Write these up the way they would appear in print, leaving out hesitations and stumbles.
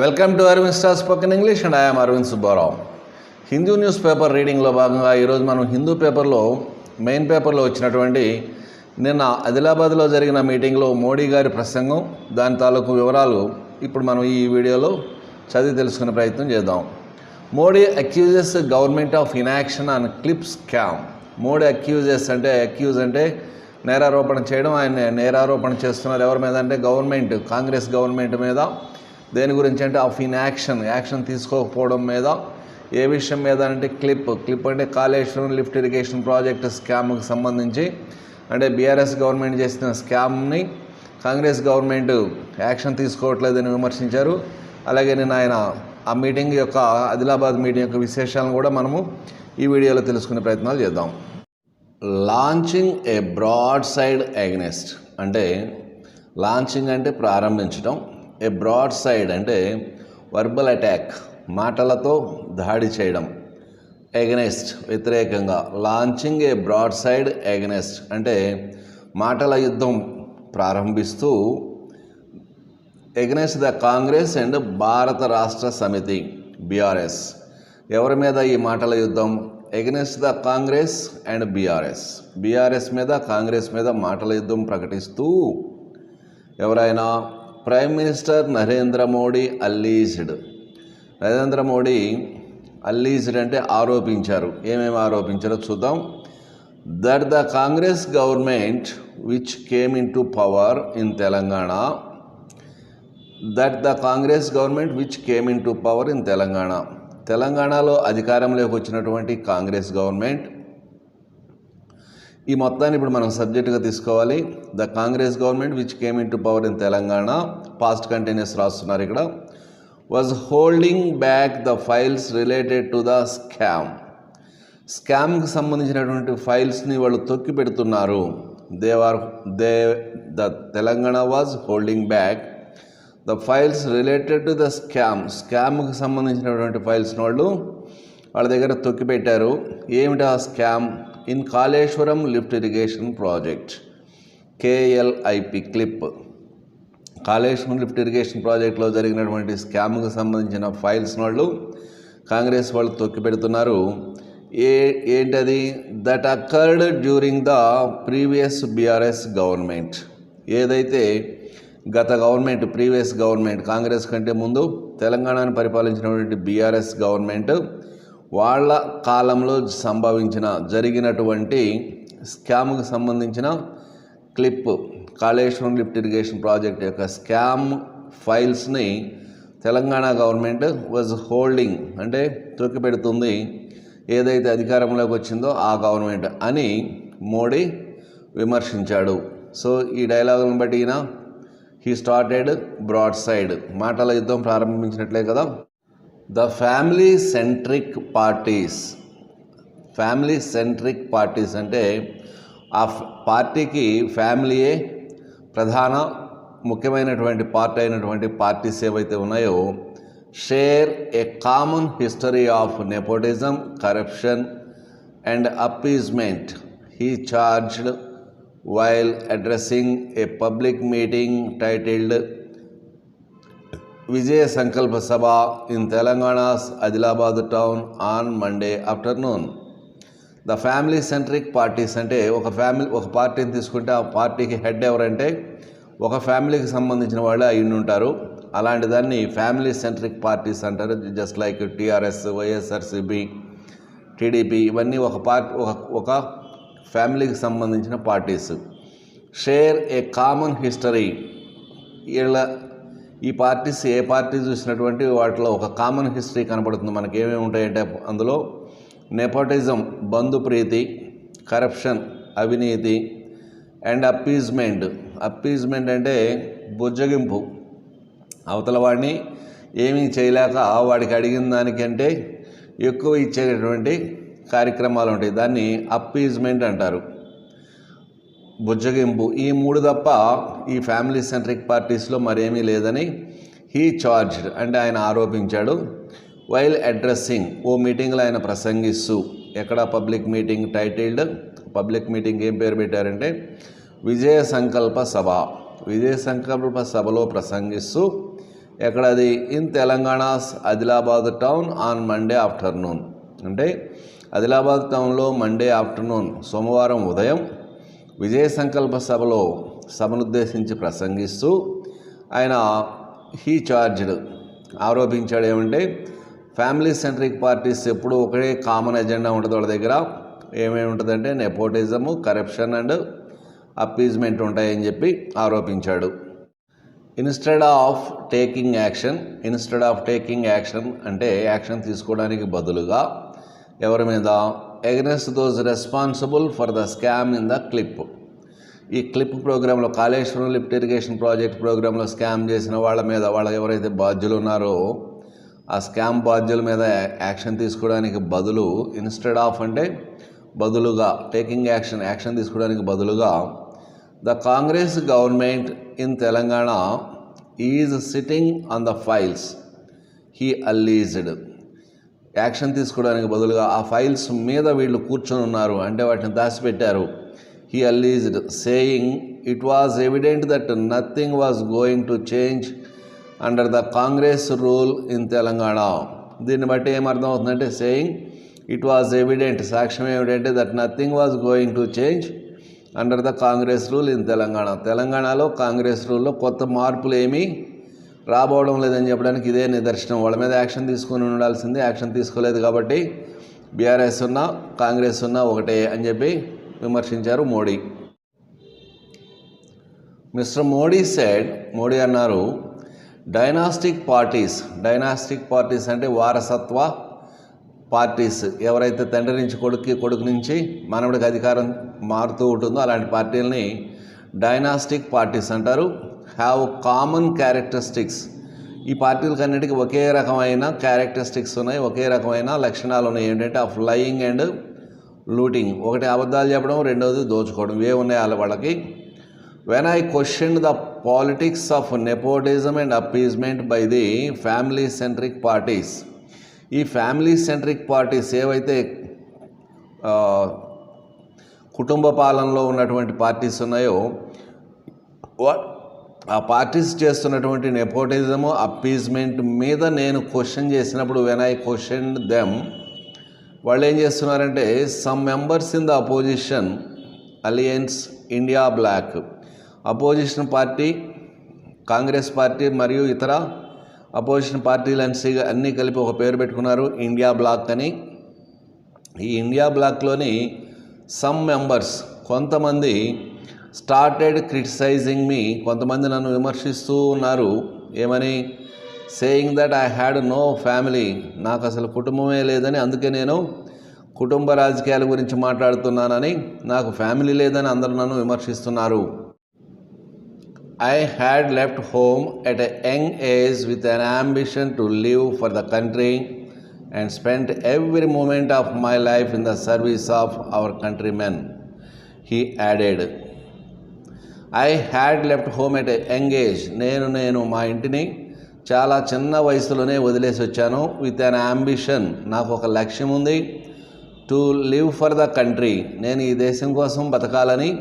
Welcome to Aravind star spoken English and I am Aravind Subbarao. Hindu news paper రీడింగ్లో భాగంగా ఈరోజు మనం హిందూ పేపర్లో మెయిన్ పేపర్లో వచ్చినటువంటి నిన్న ఆదిలాబాద్లో జరిగిన మీటింగ్లో మోడీ గారి ప్రసంగం, దాని తాలూకు వివరాలు ఇప్పుడు మనం ఈ వీడియోలో చదివి తెలుసుకునే ప్రయత్నం చేద్దాం. Modi accuses government of inaction on clip scam. Modi accuse అంటే నేరారోపణ చేయడం. ఆయన నేరారోపణ చేస్తున్నారు ఎవరి మీద అంటే గవర్నమెంట్, కాంగ్రెస్ గవర్నమెంట్ మీద. దేని గురించి అంటే ఆఫ్ యాక్షన్ తీసుకోకపోవడం మీద. ఏ విషయం మీద అంటే క్లిప్ అంటే కాళేశ్వరం లిఫ్ట్ ఇరిగేషన్ ప్రాజెక్ట్ స్కామ్కి సంబంధించి, అంటే బీఆర్ఎస్ గవర్నమెంట్ చేసిన స్కామ్ని కాంగ్రెస్ గవర్నమెంట్ యాక్షన్ తీసుకోవట్లేదని విమర్శించారు. అలాగే నేను ఆయన ఆ మీటింగ్ యొక్క ఆదిలాబాద్ మీటింగ్ యొక్క విశేషాలను కూడా మనము ఈ వీడియోలో తెలుసుకునే ప్రయత్నాలు చేద్దాం. Launching a broadside against అంటే లాంచింగ్ అంటే ప్రారంభించడం, ఏ బ్రాడ్ సైడ్ అంటే వర్బల్ అటాక్ మాటలతో దాడి చేయడం, ఎగనెస్ట్ వ్యతిరేకంగా. Launching a broadside against అంటే మాటల యుద్ధం ప్రారంభిస్తూ ఎగనెస్ట్ ద కాంగ్రెస్ అండ్ భారత రాష్ట్ర సమితి బీఆర్ఎస్. ఎవరి మీద ఈ మాటల యుద్ధం? Against the Congress and BRS మీద, కాంగ్రెస్ మీద మాటల యుద్ధం ప్రకటిస్తూ ఎవరైనా ప్రైమ్ మినిస్టర్ నరేంద్ర మోడీ అల్లీజ్డ్. నరేంద్ర మోడీ అల్లీజ్డ్ అంటే ఆరోపించారు. ఏమేమి ఆరోపించారో చూద్దాం. That the Congress government which came in to power in Telangana తెలంగాణలో అధికారంలోకి వచ్చినటువంటి కాంగ్రెస్ గవర్నమెంట్. ఈ మొత్తాన్ని ఇప్పుడు మనం సబ్జెక్టుగా తీసుకోవాలి. The Congress government which came in to power in Telangana, past continuous రాస్తున్నారు ఇక్కడ. Was holding back the files related to the స్కామ్కి సంబంధించినటువంటి ఫైల్స్ని వాళ్ళు తొక్కి పెడుతున్నారు. The Telangana was holding back the files related to the స్కామ్కి సంబంధించినటువంటి ఫైల్స్ని వాళ్ళ దగ్గర తొక్కి పెట్టారు. ఏమిటి ఆ scam? In Kaleshwaram lift irrigation project, KLIP KLIP. Kaleshwaram lift irrigation ప్రాజెక్ట్లో జరిగినటువంటి స్కామ్కి సంబంధించిన ఫైల్స్ కాంగ్రెస్ వాళ్ళు తొక్కి పెడుతున్నారు. ఏంటది? That occurred during the previous BRS government. ఏదైతే గత గవర్నమెంట్, ప్రీవియస్ గవర్నమెంట్, కాంగ్రెస్ కంటే ముందు తెలంగాణను పరిపాలించినటువంటి బీఆర్ఎస్ గవర్నమెంట్ వాళ్ళ కాలంలో జరిగినటువంటి స్కామ్కి సంబంధించిన KLIP, Kaleshwaram lift irrigation project యొక్క స్కామ్ ఫైల్స్ని తెలంగాణ గవర్నమెంట్ వాజ్ హోల్డింగ్ అంటే తొక్కిపెడుతుంది, ఏదైతే అధికారంలోకి వచ్చిందో ఆ గవర్నమెంట్ అని మోడీ విమర్శించాడు. సో ఈ డైలాగులను బట్టి హీ స్టార్టెడ్ బ్రాడ్ సైడ్, మాటల యుద్ధం ప్రారంభించినట్లే కదా. ద ఫ్యామిలీ సెంట్రిక్ పార్టీస్ అంటే ఆ పార్టీకి ఫ్యామిలీయే ప్రధాన ముఖ్యమైనటువంటి పార్టీ అయినటువంటి పార్టీస్ ఏవైతే ఉన్నాయో, share a common history of nepotism, corruption and appeasement. He charged while addressing a public meeting titled Vijaya Sankalpa Sabha in Telangana's Adilabad town on Monday afternoon. The family centric parties అంటే ఒక పార్టీని తీసుకుంటే ఆ పార్టీకి హెడ్ ఎవరంటే ఒక ఫ్యామిలీకి సంబంధించిన వాళ్ళే అయి ఉంటారు. అలాంటి దాన్ని ఫ్యామిలీ సెంట్రిక్ పార్టీస్ అంటారు. Just like TRS, YSRCP, TDP, ఇవన్నీ ఒక ఫ్యామిలీకి సంబంధించిన parties. Share a common history. ఈ పార్టీస్ ఏ పార్టీ చూసినటువంటి వాటిలో ఒక కామన్ హిస్టరీ కనపడుతుంది మనకి. ఏమేమి ఉంటాయంటే అందులో నెపోటిజం బంధుప్రీతి, కరప్షన్ అవినీతి, అండ్ అప్పీజ్మెంట్ అంటే బుజ్జగింపు. అవతల వాడిని ఏమీ చేయలేక వాడికి అడిగిన దానికంటే ఎక్కువ ఇచ్చేటటువంటి కార్యక్రమాలు ఉంటాయి. దాన్ని అప్పీజ్మెంట్ అంటారు, బుజ్జగింపు. ఈ మూడు తప్ప ఈ ఫ్యామిలీ సెంట్రిక్ పార్టీస్లో మరేమీ లేదని హీ చార్జ్డ్ అంటే ఆయన ఆరోపించాడు. వైల్ అడ్రస్సింగ్ ఓ మీటింగ్లో ఆయన ప్రసంగిస్తూ, ఎక్కడ public meeting titled, public meeting ఏం పేరు పెట్టారంటే విజయ సంకల్ప సభ. విజయ సంకల్ప సభలో ప్రసంగిస్తూ ఎక్కడది? In Telangana's Adilabad town on Monday afternoon. అంటే ఆదిలాబాద్ టౌన్లో మండే ఆఫ్టర్నూన్ సోమవారం ఉదయం విజయ సంకల్ప సభనుద్దేశించి ప్రసంగిస్తూ ఆయన ఆరోపించాడు ఏమంటే ఫ్యామిలీ సెంట్రిక్ పార్టీస్ ఎప్పుడు ఒకే కామన్ ఎజెండా ఉంటుంది వాళ్ళ దగ్గర. ఏమేమి ఉంటుందంటే నెపోటిజము, కరప్షన్ అండ్ అప్పీజ్మెంట్ ఉంటాయని చెప్పి ఆరోపించాడు. ఇన్స్టెడ్ ఆఫ్ టేకింగ్ యాక్షన్ అంటే యాక్షన్ తీసుకోవడానికి బదులుగా ఎవరి మీద? Against those responsible for the scam in the clip. ఈ క్లిప్ ప్రోగ్రాంలో కాళేశ్వరం లిఫ్ట్ ఇరిగేషన్ ప్రాజెక్ట్ ప్రోగ్రాంలో స్కామ్ చేసిన వాళ్ళ మీద, వాళ్ళ ఎవరైతే బాధ్యులు ఉన్నారో ఆ స్కామ్ బాధ్యుల మీద యాక్షన్ తీసుకోవడానికి బదులు, ఇన్స్టెడ్ ఆఫ్ అంటే బదులుగా, టేకింగ్ యాక్షన్ తీసుకోవడానికి బదులుగా the Congress government in Telangana is sitting on the files he alleged. Action తీసుకోవడానికి బదులుగా ఆ ఫైల్స్ మీద వీళ్ళు కూర్చొని ఉన్నారు, అంటే వాటిని దాచిపెట్టారు. He alleged saying it was evident that nothing was going to change under the Congress rule in Telangana. దీన్ని బట్టి ఏమర్థం అవుతుందంటే సేయింగ్ ఇట్ వాజ్ ఎవిడెంట్, సాక్ష్యం ఏమిటంటే that nothing was going to change under the Congress rule in Telangana. తెలంగాణలో కాంగ్రెస్ రూల్లో కొత్త మార్పులు ఏమీ రాబోవడం లేదని చెప్పడానికి ఇదే నిదర్శనం. వాళ్ళ మీద యాక్షన్ తీసుకొని ఉండాల్సిందే, యాక్షన్ తీసుకోలేదు కాబట్టి బీఆర్ఎస్ ఉన్నా కాంగ్రెస్ ఉన్నా ఒకటే అని చెప్పి విమర్శించారు మోడీ. మిస్టర్ మోడీ అన్నారు, డైనాస్టిక్ పార్టీస్ అంటే వారసత్వ పార్టీస్, ఎవరైతే తండ్రి నుంచి కొడుకు నుంచి మనవడికి అధికారం మారుతూ ఉంటుందో అలాంటి పార్టీలని డైనాస్టిక్ పార్టీస్ అంటారు. Have common characteristics. ఈ పార్టీలకన్నిటికీ ఒకే రకమైన క్యారెక్టరిస్టిక్స్ ఉన్నాయి, ఒకే రకమైన లక్షణాలు ఉన్నాయి. ఏంటంటే ఆఫ్ లయింగ్ అండ్ లూటింగ్. ఒకటి అబద్ధాలు చెప్పడం, రెండవది దోచుకోవడం. ఇవే ఉన్నాయి వాళ్ళకి. When I question the politics of nepotism and appeasement by the family centric parties. ఈ ఫ్యామిలీ సెంట్రిక్ పార్టీస్ ఏవైతే కుటుంబ పాలనలో ఉన్నటువంటి పార్టీస్ ఉన్నాయో ఆ పార్టీస్ చేస్తున్నటువంటి నెపోటిజము, అప్పీజ్మెంట్ మీద నేను క్వశ్చన్ చేసినప్పుడు, వెన్ ఐ క్వశ్చన్ దెమ్, వాళ్ళు ఏం చేస్తున్నారంటే some members in the opposition alliance India bloc, opposition party, Congress party మరియు ఇతర అపోజిషన్ పార్టీలు అన్నీ కలిపి ఒక పేరు పెట్టుకున్నారు, ఇండియా బ్లాక్ అని. ఈ ఇండియా బ్లాక్లోని సమ్ మెంబర్స్, కొంతమంది స్టార్టెడ్ క్రిటిసైజింగ్ మీ, కొంతమంది నన్ను విమర్శిస్తూ ఉన్నారు. ఏమని? Saying that I had no family, నాకు అసలు కుటుంబమే లేదని, అందుకే నేను కుటుంబ రాజకీయాల గురించి మాట్లాడుతున్నానని, నాకు ఫ్యామిలీ లేదని అందరూ నన్ను విమర్శిస్తున్నారు. I had left home at a young age with an ambition to live for the country and spent every moment of my life in the service of our countrymen, he added. I had left home at a young age. నేను మా ఇంటిని చాలా చిన్న వయసులోనే వదిలేసి వచ్చాను. With an ambition, నాకు ఒక లక్ష్యం ఉంది. To live for the country, నేను ఈ దేశం కోసం బతకాలని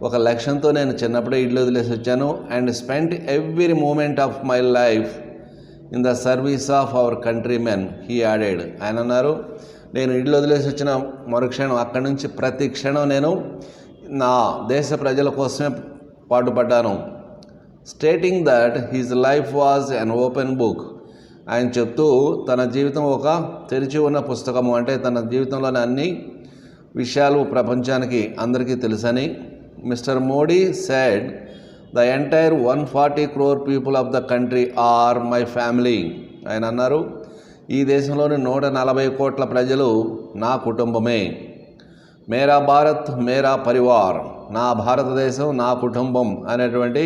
ఒక లక్ష్యంతో నేను చిన్నప్పుడే ఇల్లు వదిలేసి వచ్చాను. And spent every moment of my life in the service of our countrymen, he added. ఆయన అన్నారు, నేను ఇల్లు వదిలేసి వచ్చిన మరుక్షణం అక్కడి నుంచి ప్రతి క్షణం నేను నా దేశ ప్రజల కోసమే పాటుపడ్డాను. Stating that his life was an open book, ఆయన చెప్తూ తన జీవితం ఒక తెరిచి ఉన్న పుస్తకము, అంటే తన జీవితంలోని అన్ని విషయాలు ప్రపంచానికి అందరికీ తెలుసని. Mister Modi said the entire 140 crore people of the country are my family. ఆయన అన్నారు, ఈ దేశంలోని 140 కోట్ల ప్రజలు నా కుటుంబమే. మేరా భారత్ మేరా పరివార్, నా భారతదేశం నా కుటుంబం అనేటువంటి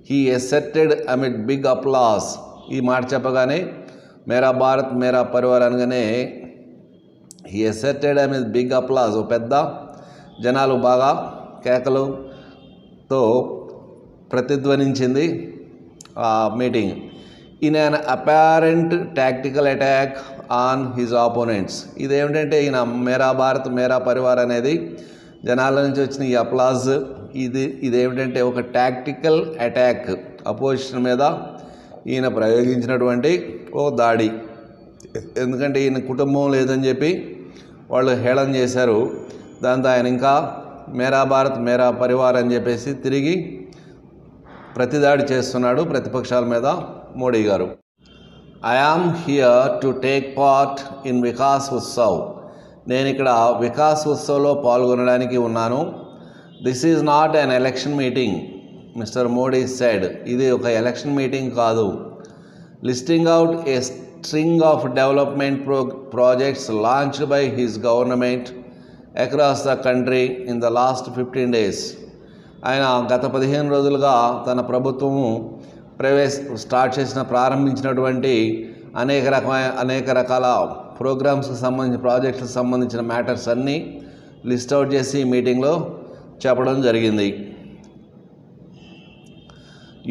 he accepted amid big applause. ఈ మాట చెప్పగానే మేరా భారత్ మేరా పరివార్ అనగానే he accepted amid big applause, పెద్ద జనాలు బాగా కేకలతో ప్రతిధ్వనించింది ఆ meeting. In an apparent tactical attack on his opponents. ఇదేమిటంటే ఈయన మేరా భారత్ మేరా పరివార్ అనేది జనాల నుంచి వచ్చిన ఈ అప్లాజ్, ఇదేమిటంటే ఒక టాక్టికల్ అటాక్ అపోజిషన్ మీద ఈయన ప్రయోగించినటువంటి ఓ దాడి. ఎందుకంటే ఈయన కుటుంబం లేదని చెప్పి వాళ్ళు హేళన చేశారు. దాంతో ఆయన ఇంకా మేరా భారత్ మేరా పరివార్ అని చెప్పేసి తిరిగి ప్రతిదాడి చేస్తున్నాడు ప్రతిపక్షాల మీద మోడీ గారు. I am here to take part in Vikas Utsav. నేను ఇక్కడ వికాస్ ఉత్సవ్లో పాల్గొనడానికి ఉన్నాను. This is not an election meeting, mister Modi said. ఇది ఒక ఎలక్షన్ మీటింగ్ కాదు. Listing out a string of development projects launched by his government across the country in the last 15 days. ఆయన గత 15 రోజులుగా తన ప్రభుత్వము ప్రారంభించినటువంటి అనేక రకాల ప్రోగ్రామ్స్కి సంబంధించిన ప్రాజెక్ట్స్కి సంబంధించిన మ్యాటర్స్ అన్నీ లిస్ట్ అవుట్ చేసి మీటింగ్లో చెప్పడం జరిగింది.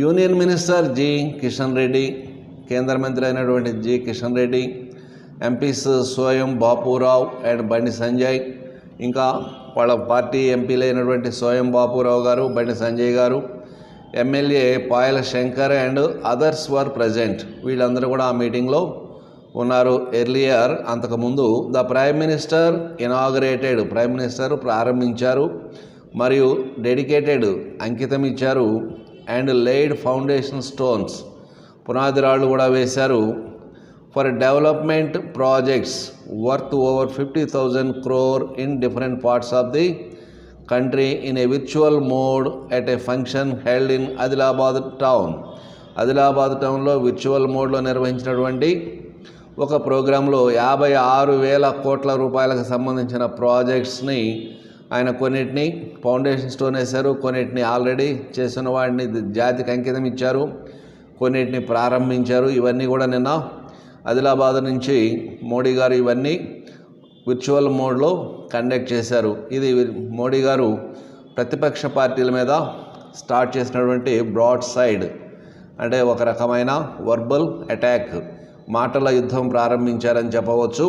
Union minister G Kishan Reddy, కేంద్ర మంత్రి అయినటువంటి G Kishan Reddy, MPs Soyam Bapurao and Bandi Sanjay, ఇంకా వాళ్ళ పార్టీ ఎంపీలు అయినటువంటి సోయం బాపురావు గారు, బండి సంజయ్ గారు, MLA Payal Shankar and others were present. వీళ్ళందరూ కూడా ఆ మీటింగ్లో ఉన్నారు. ఎర్లియర్ అంతకుముందు the prime minister inaugurated, prime minister ప్రారంభించారు మరియు డెడికేటెడ్ అంకితం ఇచ్చారు అండ్ లేడ్ ఫౌండేషన్ స్టోన్స్, పునాది రాళ్ళు కూడా వేశారు for development projects worth over 50,000 crore in different parts of the country in a virtual mode at a function held in Adilabad town. Adilabad టౌన్లో virtual మోడ్లో నిర్వహించినటువంటి ఒక ప్రోగ్రాంలో 56,000 కోట్ల రూపాయలకు సంబంధించిన ప్రాజెక్ట్స్ని ఆయన కొన్నిటిని ఫౌండేషన్ స్టోన్ వేశారు, కొన్నిటిని ఆల్రెడీ చేసిన వాటిని జాతికి అంకితం ఇచ్చారు, కొన్నిటిని ప్రారంభించారు. ఇవన్నీ కూడా నిన్న ఆదిలాబాద్ నుంచి మోడీ గారు ఇవన్నీ విర్చువల్ మోడ్లో కండక్ట్ చేశారు. ఇది మోడీ గారు ప్రతిపక్ష పార్టీల మీద స్టార్ట్ చేసినటువంటి బ్రాడ్ సైడ్, అంటే ఒక రకమైన వర్బల్ అటాక్, మాటల యుద్ధం ప్రారంభించారని చెప్పవచ్చు.